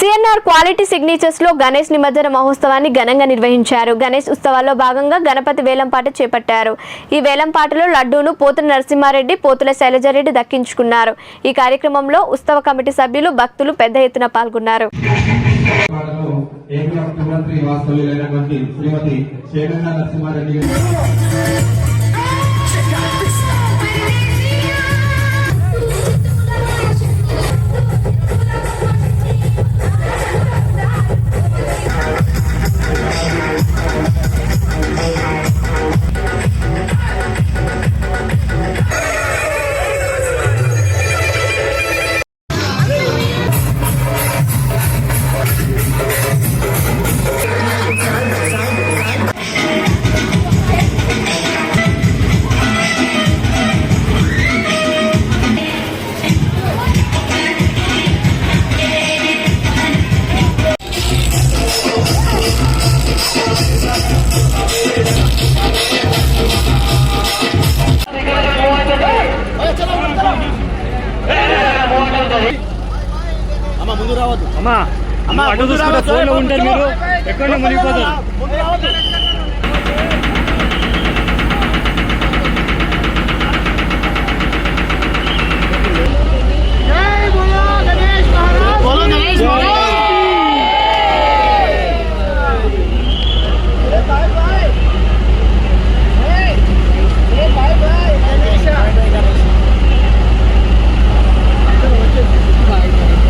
CNR quality signatures లో గణేష్ నిమజ్జన మహోత్సవాన్ని ఘనంగా నిర్వహించారు. గణేష్ ఉత్సవాల్లో భాగంగా గణపతి వేలంపాట చేపట్టారు. ఈ వేలంపాటలో లడ్డూను పోతుల నరసింహారెడ్డి, పోతుల శైలజారెడ్డి దక్కించుకున్నారు. ఈ కార్యక్రమంలో ఉత్సవ కమిటీ సభ్యులు, భక్తులు పెద్ద ఎత్తున పాల్గొన్నారు. ముందు రావద్దు అమ్మా అడ్డు చూసుకుంటే ఫోన్లో ఉంటారు మీరు ఎక్కడ మునిగిపోతారు.